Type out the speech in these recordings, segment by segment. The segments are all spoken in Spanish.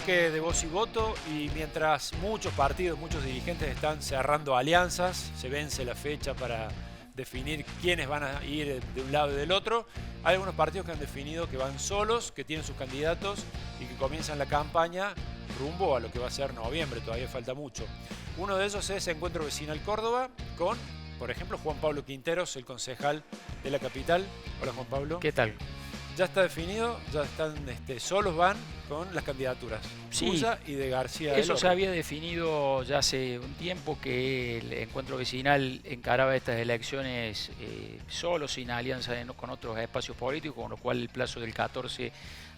choque de voz y voto y mientras muchos partidos, muchos dirigentes están cerrando alianzas, se vence la fecha para definir quiénes van a ir de un lado y del otro. Hay algunos partidos que han definido que van solos, que tienen sus candidatos y que comienzan la campaña rumbo a lo que va a ser noviembre, todavía falta mucho. Uno de esos es Encuentro Vecinal Córdoba con, por ejemplo, Juan Pablo Quinteros, el concejal de la capital. Hola Juan Pablo. ¿Qué tal? Ya está definido, ya están solos van con las candidaturas. Sí, Suya y de García. eso se había definido ya hace un tiempo, que el encuentro vecinal encaraba estas elecciones solo, sin alianza con otros espacios políticos, con lo cual el plazo del 14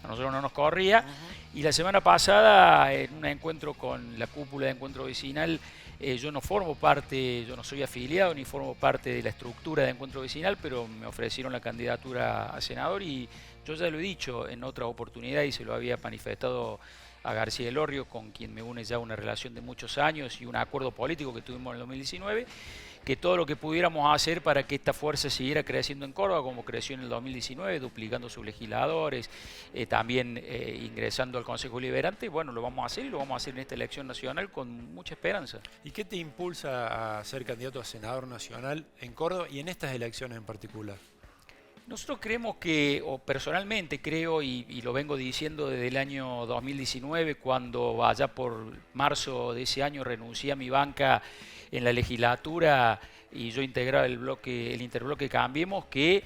a nosotros no nos corría. Y la semana pasada, en un encuentro con la cúpula de encuentro vecinal, yo no formo parte, yo no soy afiliado ni formo parte de la estructura de encuentro vecinal, pero me ofrecieron la candidatura a senador y yo ya lo he dicho en otra oportunidad y se lo había manifestado a García Elorrio, con quien me une ya una relación de muchos años y un acuerdo político que tuvimos en el 2019, que todo lo que pudiéramos hacer para que esta fuerza siguiera creciendo en Córdoba, como creció en el 2019, duplicando sus legisladores, también ingresando al Consejo Deliberante, bueno, lo vamos a hacer y lo vamos a hacer en esta elección nacional con mucha esperanza. ¿Y qué te impulsa a ser candidato a senador nacional en Córdoba y en estas elecciones en particular? Nosotros creemos que, o personalmente creo, y lo vengo diciendo desde el año 2019, cuando allá por marzo de ese año renuncié a mi banca en la legislatura y yo integraba el interbloque Cambiemos, que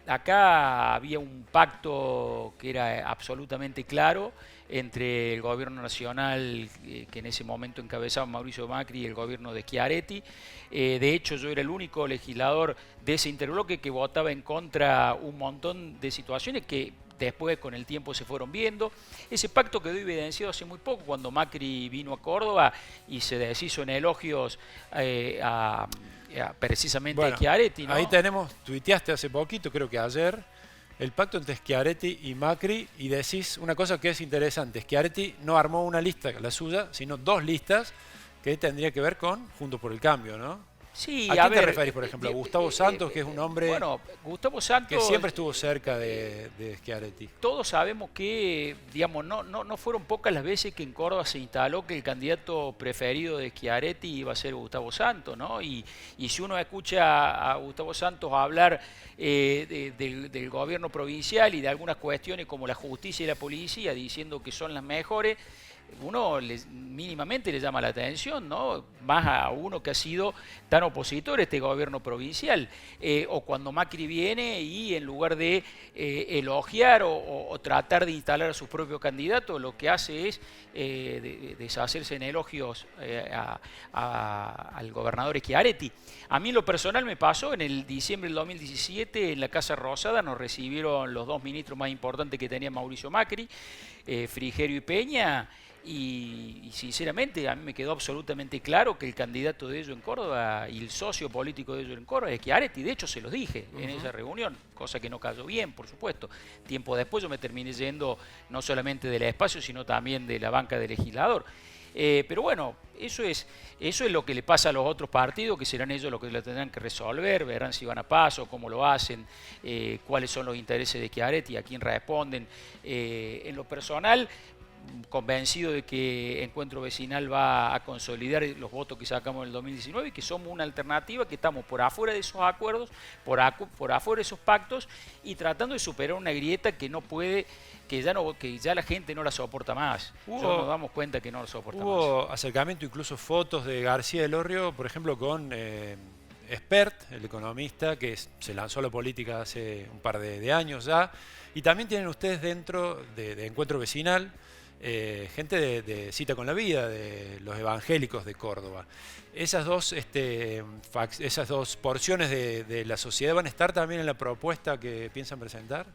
acá había un pacto que era absolutamente claro entre el gobierno nacional, que en ese momento encabezaba Mauricio Macri, y el gobierno de Schiaretti. De hecho, yo era el único legislador de ese interbloque que votaba en contra un montón de situaciones que después con el tiempo se fueron viendo. Ese pacto quedó evidenciado hace muy poco cuando Macri vino a Córdoba y se deshizo en elogios precisamente Bueno, a Schiaretti, ¿no? ahí tenemos, tuiteaste hace poquito, creo que ayer, el pacto entre Schiaretti y Macri, y decís una cosa que es interesante. Schiaretti no armó una lista, la suya, sino dos listas que tendría que ver con Juntos por el Cambio, ¿no? Sí, ¿A quién te referís, por ejemplo? ¿A Gustavo Santos, que es un hombre bueno, Gustavo Santos, que siempre estuvo cerca de Schiaretti? todos sabemos que, digamos, no fueron pocas las veces que en Córdoba se instaló que el candidato preferido de Schiaretti iba a ser Gustavo Santos, ¿no? Y si uno escucha a Gustavo Santos hablar del gobierno provincial y de algunas cuestiones como la justicia y la policía, diciendo que son las mejores, uno mínimamente le llama la atención, ¿no? Más a uno que ha sido tan opositor a este gobierno provincial. O cuando Macri viene y en lugar de elogiar o tratar de instalar a sus propios candidatos, lo que hace es deshacerse en elogios al gobernador Schiaretti. A mí en lo personal me pasó en el diciembre del 2017 en la Casa Rosada, nos recibieron los dos ministros más importantes que tenía Mauricio Macri, Frigerio y Peña. Y sinceramente a mí me quedó absolutamente claro que el candidato de ellos en Córdoba y el socio político de ellos en Córdoba es Schiaretti. De hecho se los dije en esa reunión, cosa que no cayó bien, por supuesto. Tiempo después yo me terminé yendo no solamente del espacio, sino también de la banca de legislador. Pero bueno, eso es lo que le pasa a los otros partidos, que serán ellos los que lo tendrán que resolver, verán si van a paso, cómo lo hacen, cuáles son los intereses de Schiaretti, a quién responden. En lo personal, convencido de que Encuentro Vecinal va a consolidar los votos que sacamos en el 2019 y que somos una alternativa, que estamos por afuera de esos acuerdos, por afuera de esos pactos y tratando de superar una grieta que no puede, que ya la gente no la soporta más. Nos damos cuenta que no la soporta más. Hubo acercamiento, incluso fotos de García Elorrio, por ejemplo, con Espert, el economista, que se lanzó a la política hace un par de años ya. Y también tienen ustedes dentro de Encuentro Vecinal gente de Cita con la Vida, de los evangélicos de Córdoba. Esas dos porciones de la sociedad van a estar también en la propuesta que piensan presentar.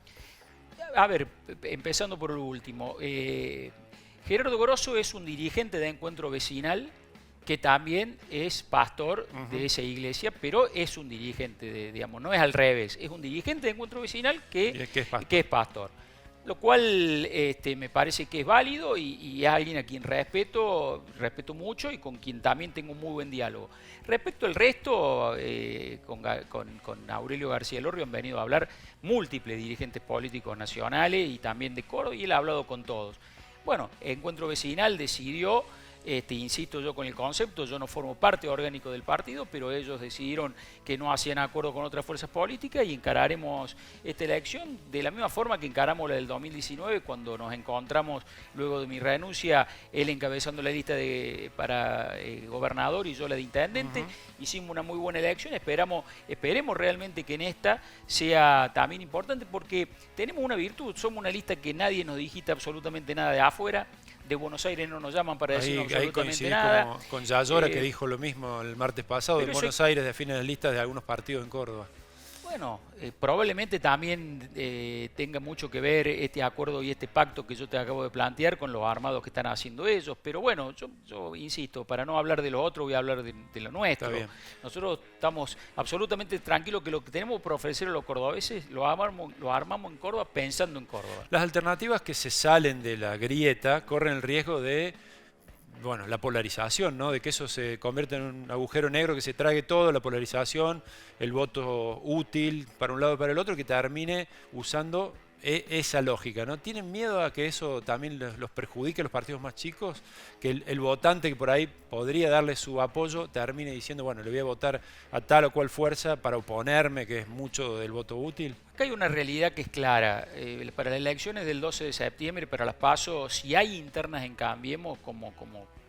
A ver, empezando por lo último. Gerardo Grosso es un dirigente de Encuentro Vecinal que también es pastor de esa iglesia, pero es un dirigente, digamos, no es al revés, es un dirigente de Encuentro Vecinal que es pastor. Lo cual me parece que es válido y es alguien a quien respeto mucho y con quien también tengo un muy buen diálogo. Respecto al resto, con Aurelio García Elorrio han venido a hablar múltiples dirigentes políticos nacionales y también de Córdoba, y él ha hablado con todos. Bueno, Encuentro Vecinal decidió, insisto yo con el concepto, yo no formo parte orgánico del partido, pero ellos decidieron que no hacían acuerdo con otras fuerzas políticas y encararemos esta elección de la misma forma que encaramos la del 2019, cuando nos encontramos luego de mi renuncia, él encabezando la lista para gobernador y yo la de intendente. Hicimos una muy buena elección, esperemos realmente que en esta sea también importante, porque tenemos una virtud, somos una lista que nadie nos digita absolutamente nada de afuera. De Buenos Aires no nos llaman para decirnos absolutamente nada. Con Yayora, que dijo lo mismo el martes pasado. En Buenos Aires definen las listas de algunos partidos en Córdoba. Bueno, probablemente también tenga mucho que ver este acuerdo y este pacto que yo te acabo de plantear con los armados que están haciendo ellos. Pero bueno, yo insisto, para no hablar de lo otro, voy a hablar de lo nuestro. Nosotros estamos absolutamente tranquilos que lo que tenemos por ofrecer a los cordobeses lo armamos en Córdoba pensando en Córdoba. Las alternativas que se salen de la grieta corren el riesgo de... Bueno, la polarización, ¿no? De que eso se convierta en un agujero negro que se trague todo, la polarización, el voto útil para un lado y para el otro, que termine usando esa lógica, ¿no? ¿Tienen miedo a que eso también los perjudique a los partidos más chicos? Que el votante que por ahí podría darle su apoyo termine diciendo, bueno, le voy a votar a tal o cual fuerza para oponerme, que es mucho del voto útil. Acá hay una realidad que es clara. Para las elecciones del 12 de septiembre, para las PASO, si hay internas en Cambiemos, como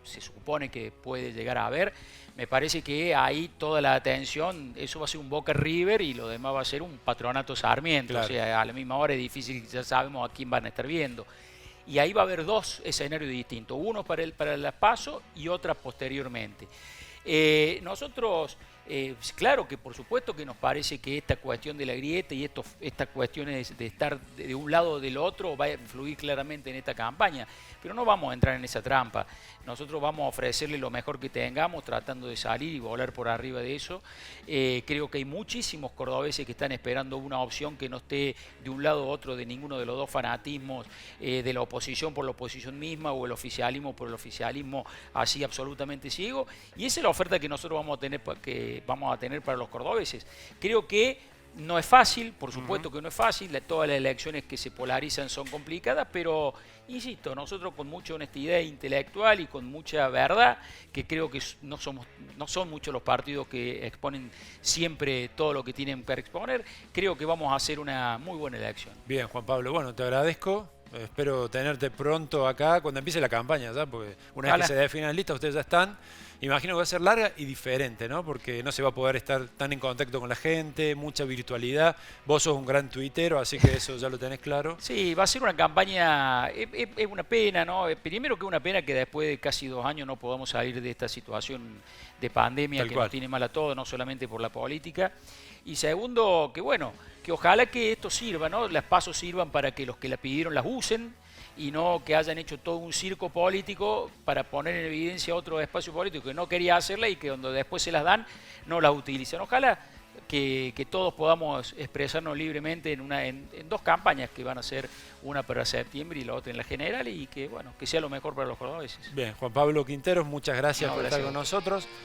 se supone que puede llegar a haber, me parece que ahí toda la atención, eso va a ser un Boca River y lo demás va a ser un Patronato Sarmiento. Claro. O sea, a la misma hora es difícil, ya sabemos a quién van a estar viendo. Y ahí va a haber dos escenarios distintos, uno para las PASO y otra posteriormente. Nosotros, claro que por supuesto que nos parece que esta cuestión de la grieta y estas cuestiones de estar de un lado o del otro va a influir claramente en esta campaña, pero no vamos a entrar en esa trampa. Nosotros vamos a ofrecerle lo mejor que tengamos, tratando de salir y volar por arriba de eso. Creo que hay muchísimos cordobeses que están esperando una opción que no esté de un lado u otro de ninguno de los dos fanatismos, de la oposición por la oposición misma o el oficialismo por el oficialismo así absolutamente ciego. Y esa es la oferta que nosotros vamos a tener para los cordobeses. Creo que no es fácil, por supuesto que no es fácil, todas las elecciones que se polarizan son complicadas, pero insisto, nosotros con mucha honestidad intelectual y con mucha verdad, que creo que no son muchos los partidos que exponen siempre todo lo que tienen que exponer, creo que vamos a hacer una muy buena elección. Bien, Juan Pablo, bueno, te agradezco. Espero tenerte pronto acá cuando empiece la campaña, ¿ya? Porque una vez que se definan listas, ustedes ya están. Imagino que va a ser larga y diferente, ¿no? Porque no se va a poder estar tan en contacto con la gente, mucha virtualidad. Vos sos un gran tuitero, así que eso ya lo tenés claro. Sí, va a ser una campaña, es una pena, ¿no? Primero que una pena que después de casi 2 años no podamos salir de esta situación de pandemia que nos tiene mal a todos, no solamente por la política. Y segundo, que bueno, que ojalá que esto sirva, ¿no? Las PASO sirvan para que los que la pidieron las usen y no que hayan hecho todo un circo político para poner en evidencia otro espacio político que no quería hacerla y que donde después se las dan no las utilizan. Ojalá que todos podamos expresarnos libremente en 2 campañas que van a ser una para septiembre y la otra en la general y que bueno, que sea lo mejor para los cordobeses. Bien, Juan Pablo Quinteros, muchas gracias por estar con nosotros.